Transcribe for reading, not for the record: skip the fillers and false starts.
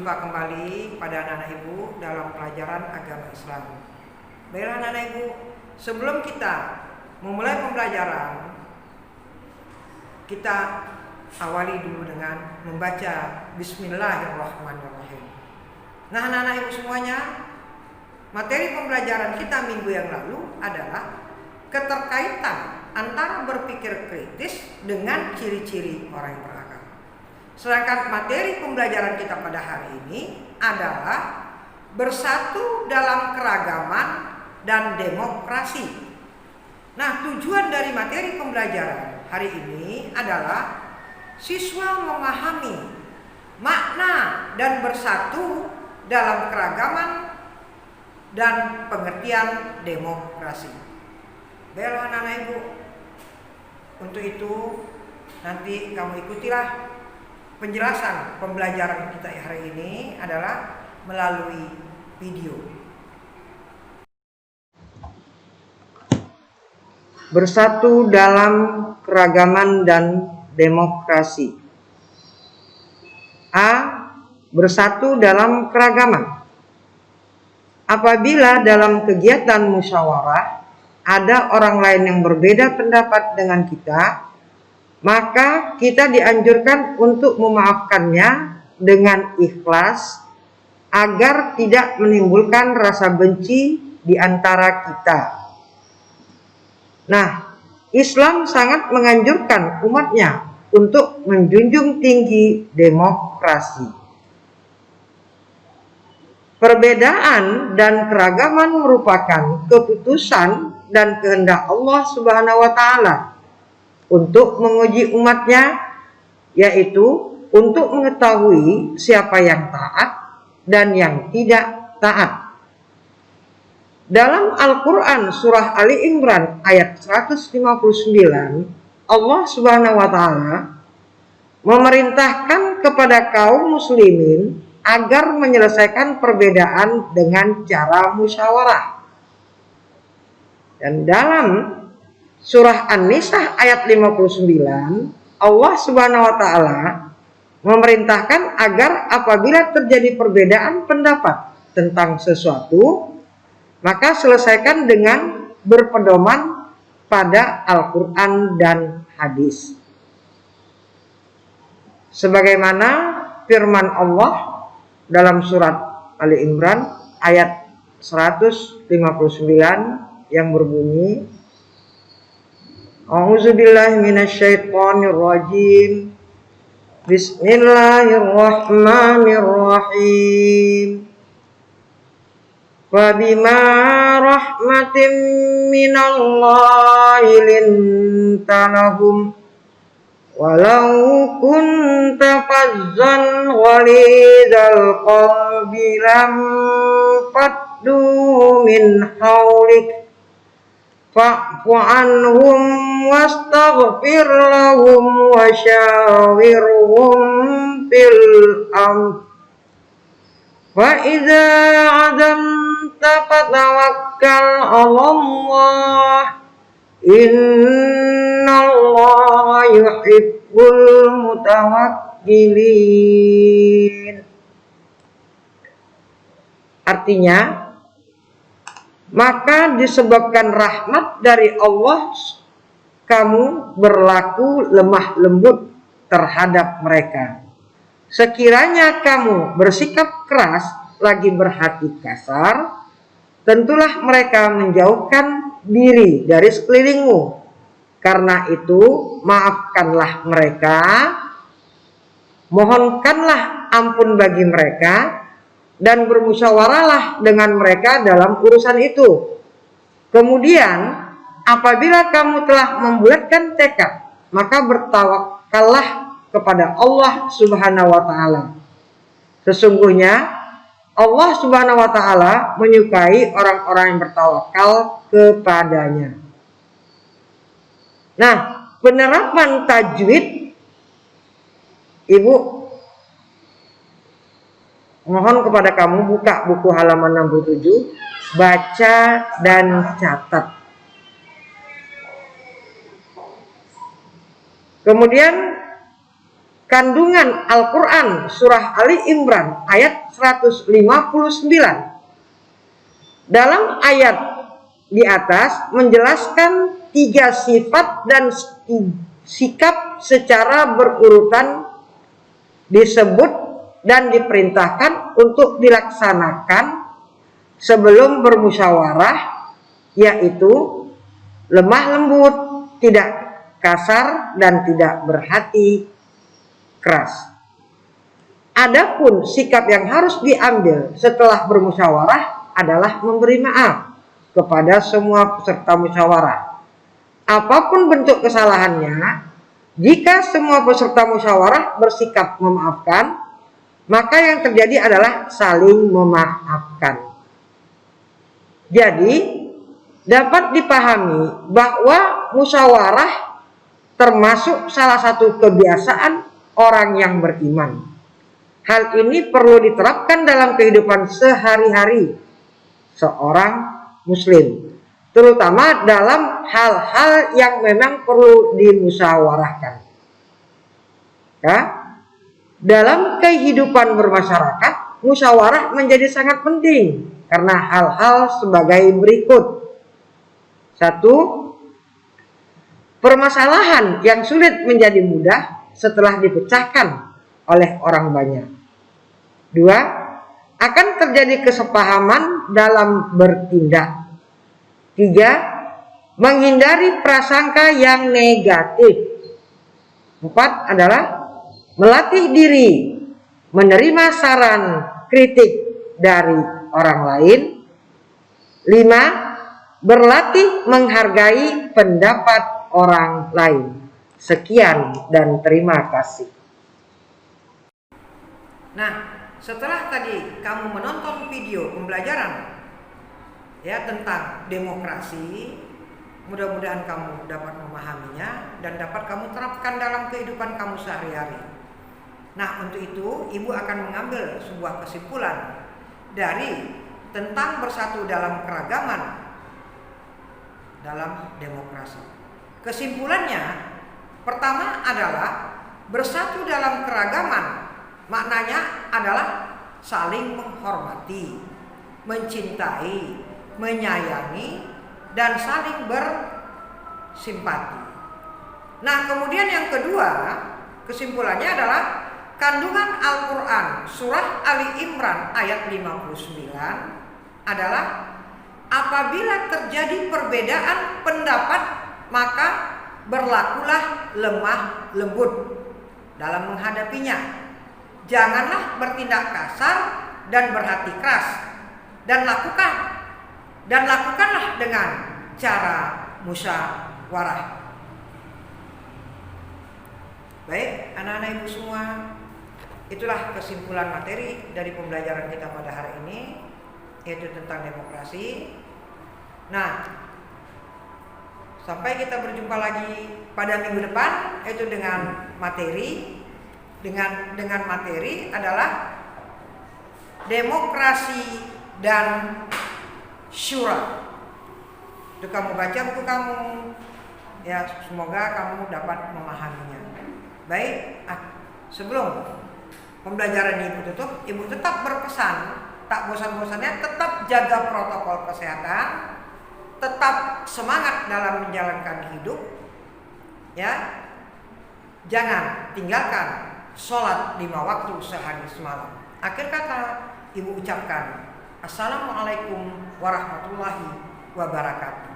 berjumpa kembali pada anak-anak ibu dalam pelajaran agama Islam. Baiklah anak-anak ibu, sebelum kita memulai pembelajaran, kita awali dulu dengan membaca Bismillahirrahmanirrahim. Nah anak-anak ibu semuanya, materi pembelajaran kita minggu yang lalu adalah keterkaitan antara berpikir kritis dengan ciri-ciri orang yang berakal. Sedangkan materi pembelajaran kita pada hari ini adalah bersatu dalam keragaman dan demokrasi. Nah, tujuan dari materi pembelajaran hari ini adalah siswa memahami makna dan bersatu dalam keragaman dan pengertian demokrasi. Baiklah anak-anak ibu, untuk itu nanti kamu ikutilah penjelasan pembelajaran kita hari ini adalah melalui video. Bersatu dalam keragaman dan demokrasi. A. Bersatu dalam keragaman. Apabila dalam kegiatan musyawarah ada orang lain yang berbeda pendapat dengan kita, maka kita dianjurkan untuk memaafkannya dengan ikhlas agar tidak menimbulkan rasa benci di antara kita. Nah, Islam sangat menganjurkan umatnya untuk menjunjung tinggi demokrasi. Perbedaan dan keragaman merupakan keputusan dan kehendak Allah Subhanahu wa Ta'ala untuk menguji umatnya, yaitu untuk mengetahui siapa yang taat dan yang tidak taat. Dalam Al-Quran surah Ali Imran ayat 159, Allah Subhanahu wa Ta'ala memerintahkan kepada kaum muslimin agar menyelesaikan perbedaan dengan cara musyawarah. Dan dalam surah An-Nisa ayat 59, Allah Subhanahu wa Ta'ala memerintahkan agar apabila terjadi perbedaan pendapat tentang sesuatu, maka selesaikan dengan berpedoman pada Al-Quran dan hadis. Sebagaimana firman Allah dalam surat Ali Imran ayat 159 yang berbunyi, A'udzubillahi minasyaitonirrajim. Bismillahirrahmanirrahim. Wa bima rahmatin minallahi linta lahum walau kunta fazzan ghalidal qalbi lam faddu min hawlik fa'fu anhum wastaghfir lahum wa syawirhum fil amr wa idza azamta fatawakkal 'alallah innallaha yuhibbul mutawakkilin. Artinya, maka disebabkan rahmat dari Allah, kamu berlaku lemah lembut terhadap mereka. Sekiranya kamu bersikap keras lagi berhati kasar, tentulah mereka menjauhkan diri dari sekelilingmu. Karena itu, maafkanlah mereka, mohonkanlah ampun bagi mereka, dan bermusyawarahlah dengan mereka dalam urusan itu. Kemudian apabila kamu telah membulatkan tekad, maka bertawakallah kepada Allah Subhanahu wa Ta'ala. Sesungguhnya Allah Subhanahu wa Ta'ala menyukai orang-orang yang bertawakal kepadanya. Nah, penerapan tajwid, Ibu mohon kepada kamu buka buku halaman 67, baca dan catat. Kemudian kandungan Al-Quran surah Ali Imran ayat 159. Dalam ayat di atas menjelaskan 3 sifat dan sikap secara berurutan disebut dan diperintahkan untuk dilaksanakan sebelum bermusyawarah, yaitu lemah lembut, tidak kasar, dan tidak berhati keras. Adapun sikap yang harus diambil setelah bermusyawarah adalah memberi maaf kepada semua peserta musyawarah. Apapun bentuk kesalahannya, jika semua peserta musyawarah bersikap memaafkan, maka yang terjadi adalah saling memaafkan. Jadi, dapat dipahami bahwa musyawarah termasuk salah satu kebiasaan orang yang beriman. Hal ini perlu diterapkan dalam kehidupan sehari-hari seorang muslim, terutama dalam hal-hal yang memang perlu dimusyawarahkan. Ya, dalam kehidupan bermasyarakat, musyawarah menjadi sangat penting karena hal-hal sebagai berikut. 1. Permasalahan yang sulit menjadi mudah setelah dipecahkan oleh orang banyak. 2. Akan terjadi kesepahaman dalam bertindak. 3. Menghindari prasangka yang negatif. 4 adalah melatih diri menerima saran kritik dari orang lain. 5. Berlatih menghargai pendapat orang lain. Sekian dan terima kasih. Nah, setelah tadi kamu menonton video pembelajaran ya tentang demokrasi, mudah-mudahan kamu dapat memahaminya dan dapat kamu terapkan dalam kehidupan kamu sehari-hari. Nah, untuk itu Ibu akan mengambil sebuah kesimpulan dari tentang bersatu dalam keragaman dalam demokrasi. Kesimpulannya, pertama adalah bersatu dalam keragaman maknanya adalah saling menghormati, mencintai, menyayangi, dan saling bersimpati. Nah, kemudian yang kedua, kesimpulannya adalah kandungan Al-Quran surah Ali Imran ayat 59 adalah apabila terjadi perbedaan pendapat maka berlakulah lemah lembut dalam menghadapinya. Janganlah bertindak kasar dan berhati keras, dan lakukanlah dengan cara musyawarah. Baik, anak-anak Ibu semua, itulah kesimpulan materi dari pembelajaran kita pada hari ini, yaitu tentang demokrasi. Nah, sampai kita berjumpa lagi pada minggu depan, yaitu dengan materi adalah demokrasi dan syura. Itu kamu baca buku kamu, ya semoga kamu dapat memahaminya. Baik, sebelum pembelajaran Ibu tutup, Ibu tetap berpesan, tak bosan-bosannya tetap jaga protokol kesehatan, tetap semangat dalam menjalankan hidup, ya. Jangan tinggalkan sholat 5 waktu sehari semalam. Akhir kata, Ibu ucapkan Assalamualaikum warahmatullahi wabarakatuh.